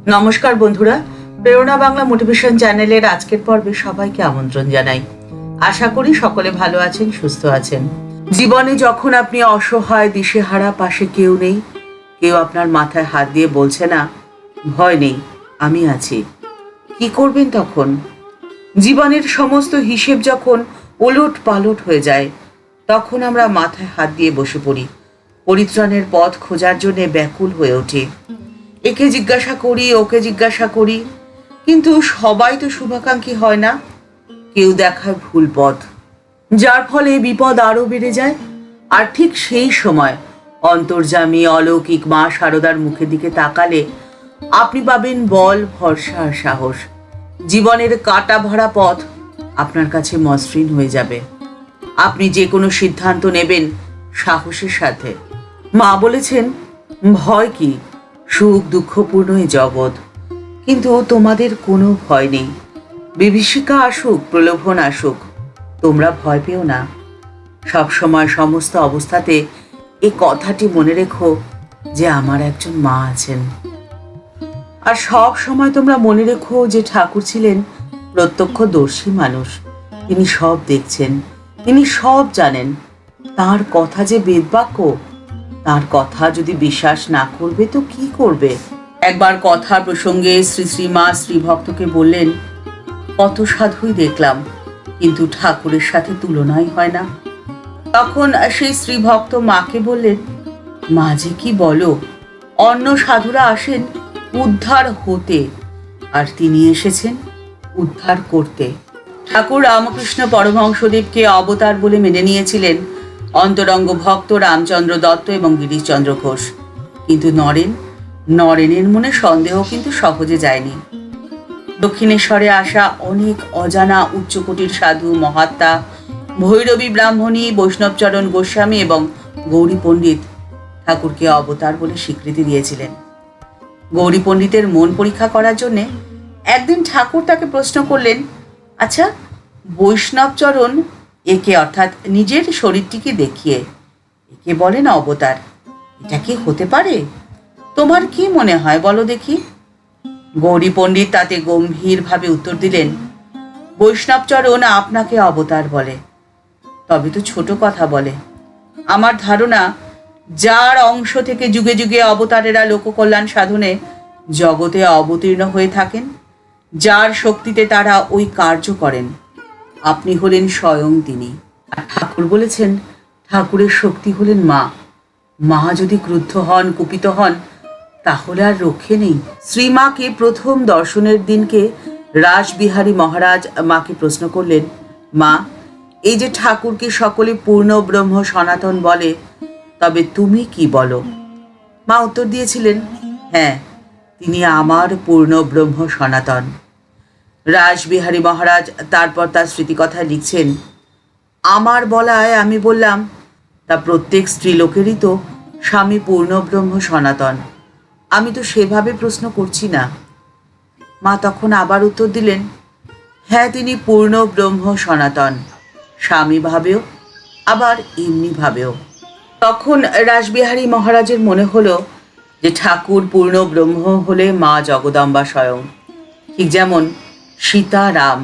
নমস্কার বন্ধুরা, প্রেরণা বাংলা মোটিভেশন চ্যানেলের আজকের পর্বে সবাইকে আমন্ত্রণ জানাই। আশা করি সকলে ভালো আছেন, সুস্থ আছেন। জীবনে যখন আপনি অসহায়, দিশেহারা, পাশে কেউ নেই, কেউ আপনার মাথায় হাত দিয়ে বলছে না ভয় নেই, আমি আছি, কি করবেন তখন? জীবনের সমস্ত হিসেব যখন ওলট পালট হয়ে যায়, তখন আমরা মাথায় হাত দিয়ে বসে পড়ি, পরিত্রাণের পথ খোঁজার জন্য ব্যাকুল হয়ে ওঠে। একে জিজ্ঞাসা করি, ওকে জিজ্ঞাসা করি, কিন্তু সবাই তো শুভাকাঙ্ক্ষী হয় না। কেউ দেখায় ভুল পথ, যার ফলে বিপদ আরো বেড়ে যায়। আর ঠিক সেই সময় অন্তর্যামী অলৌকিক মা শারদার মুখের দিকে তাকালে আপনি পাবেন বল, ভরসা আর সাহস। জীবনের কাটা ভরা পথ আপনার কাছে মসৃণ হয়ে যাবে। আপনি যে কোনো সিদ্ধান্ত নেবেন সাহসের সাথে। মা বলেছেন, ভয় কি? সুখ দুঃখপূর্ণ এই জগৎ, কিন্তু তোমাদের কোনো ভয় নেই। বিভীষিকা আসুক, প্রলোভন আসুক, তোমরা ভয় পেও না। সবসময় সমস্ত অবস্থাতে এই কথাটি মনে রেখো যে আমার একজন মা আছেন। আর সব সময় তোমরা মনে রেখো যে ঠাকুর ছিলেন প্রত্যক্ষদর্শী মানুষ। তিনি সব দেখছেন, তিনি সব জানেন। তার কথা যে বেদবাক্য, তার কথা যদি বিশ্বাস না করবে তো কি করবে? একবার কথা প্রসঙ্গে শ্রী শ্রীমা শ্রী ভক্তকে বললেন, কত সাধুই দেখলাম, কিন্তু ঠাকুরের সাথে তুলনাই হয় না। তখন সেই শ্রী ভক্ত মাকে বললেন, মা যে কি বলো, অন্য সাধুরা আসেন উদ্ধার হতে, আর তিনি এসেছেন উদ্ধার করতে। ঠাকুর রামকৃষ্ণ পরমহংসদেবকে অবতার বলে মেনে নিয়েছিলেন অন্তরঙ্গ ভক্ত রামচন্দ্র দত্ত এবং গিরিশচন্দ্র ঘোষ, কিন্তু নরেনের মনে সন্দেহ কিন্তু সহজে যায়নি। দক্ষিণেশ্বরে আসা অনেক অজানা উচ্চকোটির সাধু মহাত্মা, ভৈরবী ব্রাহ্মণী, বৈষ্ণবচরণ গোস্বামী এবং গৌরী পণ্ডিত ঠাকুরকে অবতার বলে স্বীকৃতি দিয়েছিলেন। গৌরী পণ্ডিতের মন পরীক্ষা করার জন্যে একদিন ঠাকুর তাকে প্রশ্ন করলেন, আচ্ছা, বৈষ্ণবচরণ একে, অর্থাৎ নিজের শরীরটিকে দেখিয়ে একে বলেন অবতার, এটা কি হতে পারে? তোমার কি মনে হয় বলো দেখি? গৌরী পণ্ডিত তাতে গম্ভীরভাবে উত্তর দিলেন, বৈষ্ণবচরণ আপনাকে অবতার বলে, তবে তো ছোট কথা বলে। আমার ধারণা, যার অংশ থেকে যুগে যুগে অবতারেরা লোককল্যাণ সাধনে জগতে অবতীর্ণ হয়ে থাকেন, যার শক্তিতে তারা ওই কার্য করেন, আপনি হলেন স্বয়ং তিনি। আর ঠাকুর বলেছেন, ঠাকুরের শক্তি হলেন মা। মা যদি ক্রুদ্ধ হন, কুপিত হন, তাহলে আর রক্ষে নেই। শ্রীমাকে প্রথম দর্শনের দিনকে রাসবিহারী মহারাজ মাকে প্রশ্ন করলেন, মা, এই যে ঠাকুরকে সকলে পূর্ণ ব্রহ্ম সনাতন বলে, তবে তুমি কি বলো? মা উত্তর দিয়েছিলেন, হ্যাঁ, তিনি আমার পূর্ণ ব্রহ্ম সনাতন। রাসবিহারী মহারাজ তারপর তার স্মৃতিকথায় লিখছেন, আমার বলায় আমি বললাম, তা প্রত্যেক স্ত্রীলোকেরই তো স্বামী পূর্ণ ব্রহ্ম সনাতন, আমি তো সেভাবে প্রশ্ন করছি না। মা তখন আবার উত্তর দিলেন, হ্যাঁ, তিনি পূর্ণ ব্রহ্ম সনাতন, স্বামী ভাবেও আবার এমনি ভাবেও। তখন রাসবিহারী মহারাজের মনে হলো যে ঠাকুর পূর্ণ ব্রহ্ম হলে মা জগদম্বা স্বয়ং, ঠিক যেমন সীতা রাম,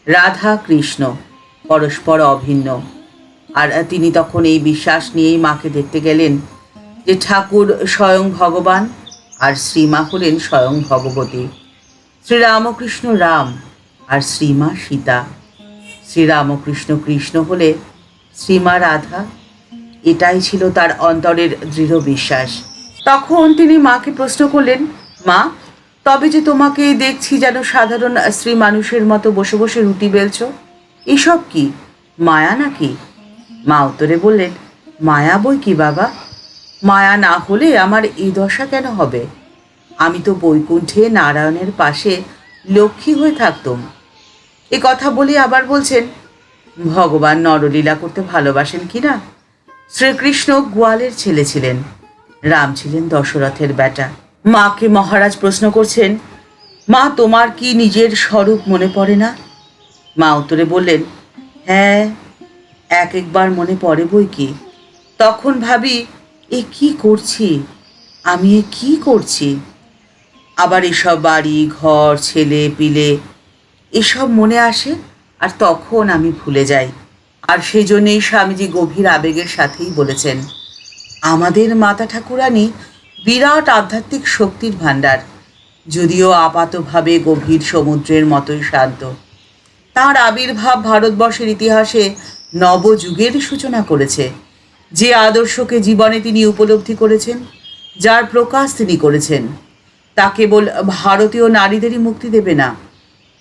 রাধা কৃষ্ণ পরস্পর অভিন্ন। আর তিনি তখন এই বিশ্বাস নিয়েই মাকে দেখতে গেলেন যে ঠাকুর স্বয়ং ভগবান আর শ্রীমা হলেন স্বয়ং ভগবতী। শ্রীরামকৃষ্ণ রাম আর শ্রীমা সীতা, শ্রীরামকৃষ্ণ কৃষ্ণ হলে শ্রীমা রাধা। এটাই ছিল তার অন্তরের দৃঢ় বিশ্বাস। তখন তিনি মাকে প্রশ্ন করলেন, মা, তবে যে তোমাকে দেখছি যেন সাধারণ স্ত্রী মানুষের মতো বসে বসে রুটি বেলছো, এসব কি মায়া নাকি? মা উত্তরে বললেন, মায়া বই কি বাবা, মায়া না হলে আমার এই দশা কেন হবে? আমি তো বৈকুণ্ঠে নারায়ণের পাশে লক্ষ্মী হয়ে থাকতুম। এ কথা বলে আবার বলছেন, ভগবান নরলীলা করতে ভালোবাসেন কিনা? শ্রীকৃষ্ণ গোয়ালের ছেলে ছিলেন, রাম ছিলেন দশরথের বেটা। মাকে মহারাজ প্রশ্ন করছেন, মা, তোমার কি নিজের স্বরূপ মনে পড়ে না? মা উত্তরে বললেন, হ্যাঁ, একবার মনে পড়ে বই কি। তখন ভাবি, এ কি করছি আমি, এ কি করছি? আবার এসব বাড়ি ঘর ছেলে পিলে এসব মনে আসে, আর তখন আমি ভুলে যাই। আর সেই জন্যেই স্বামীজি গভীর আবেগের সাথেই বলেছেন, আমাদের মাতা ঠাকুরানী বিরাট আধ্যাত্মিক শক্তির ভাণ্ডার, যদিও আপাতভাবে গভীর সমুদ্রের মতোই শান্ত। তাঁর আবির্ভাব ভারতবর্ষের ইতিহাসে নবযুগের সূচনা করেছে। যে আদর্শকে জীবনে তিনি উপলব্ধি করেছেন, যার প্রকাশ তিনি করেছেন, তা কেবল ভারতীয় নারীদেরই মুক্তি দেবে না,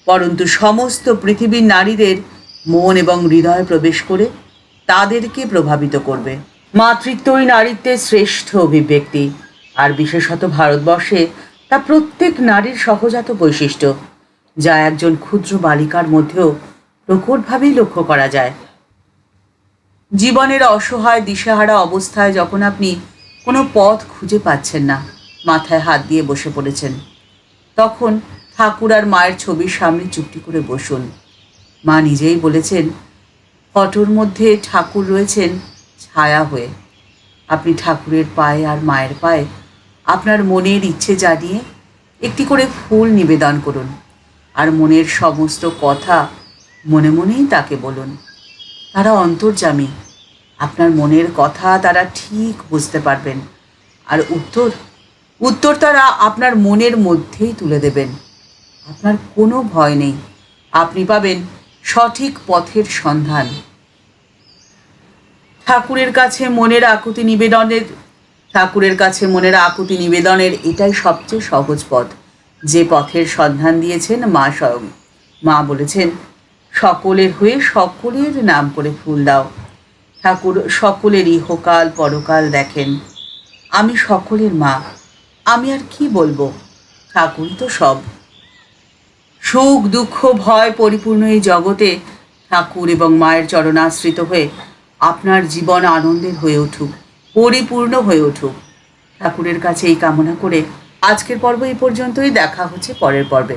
পরন্তু সমস্ত পৃথিবীর নারীদের মন এবং হৃদয়ে প্রবেশ করে তাদেরকে প্রভাবিত করবে। মাতৃত্বই নারীত্বের শ্রেষ্ঠ অভিব্যক্তি, আর বিশেষত ভারতবর্ষে তা প্রত্যেক নারীর সহজাত বৈশিষ্ট্য, যা একজন ক্ষুদ্র বালিকার মধ্যেও প্রকটভাবেই লক্ষ্য করা যায়। জীবনের অসহায় দিশেহারা অবস্থায় যখন আপনি কোনো পথ খুঁজে পাচ্ছেন না, মাথায় হাত দিয়ে বসে পড়েছেন, তখন ঠাকুর আর মায়ের ছবির সামনে চুপটি করে বসুন। মা নিজেই বলেছেন, ফটোর মধ্যে ঠাকুর রয়েছেন ছায়া হয়ে। আপনি ঠাকুরের পায়ে আর মায়ের পায়ে আপনার মনের ইচ্ছে জানিয়ে একটি করে ফুল নিবেদন করুন, আর মনের সমস্ত কথা মনে মনেই তাকে বলুন। তারা অন্তর্যামী, আপনার মনের কথা তারা ঠিক বুঝতে পারবেন, আর উত্তর তারা আপনার মনের মধ্যেই তুলে দেবেন। আপনার কোনো ভয় নেই, আপনি পাবেন সঠিক পথের সন্ধান। ঠাকুরের কাছে মনের আকুতি নিবেদনের এটাই সবচেয়ে সহজ পথ, যে পথের সন্ধান দিয়েছেন মা স্বয়ং। মা বলেছেন, সকলের হয়ে সকলের নাম করে ফুল দাও। ঠাকুর সকলের ইহকাল পরকাল দেখেন। আমি সকলের মা, আমি আর কি বলবো, ঠাকুরই তো সব। সুখ দুঃখ ভয় পরিপূর্ণ এই জগতে ঠাকুর এবং মায়ের চরণাশ্রিত হয়ে আপনার জীবন আনন্দের হয়ে উঠুক, পরিপূর্ণ হয়ে উঠুক। ঠাকুরের কাছে এই কামনা করে আজকের পর্ব এই পর্যন্তই। দেখা হচ্ছে পরের পর্বে।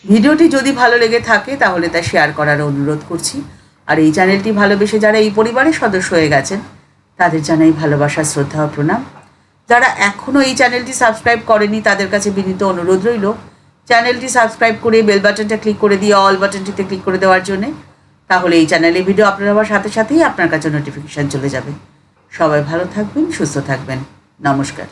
ভিডিওটি যদি ভালো লেগে থাকে তাহলে তা শেয়ার করার অনুরোধ করছি। আর এই চ্যানেলটি ভালোবেসে যারা এই পরিবারের সদস্য হয়ে গেছেন তাদের জানাই ভালোবাসা, শ্রদ্ধা ও প্রণাম। যারা এখনও এই চ্যানেলটি সাবস্ক্রাইব করেনি তাদের কাছে বিনীত অনুরোধ রইল চ্যানেলটি সাবস্ক্রাইব করে বেল বাটনটা ক্লিক করে দিয়ে অল বাটনটিতে ক্লিক করে দেওয়ার জন্যে। তাহলে এই চ্যানেলের ভিডিও আপলোড হওয়ার সাথে সাথেই আপনার কাছে নোটিফিকেশান চলে যাবে। সবাই ভালো থাকবেন, সুস্থ থাকবেন। নমস্কার।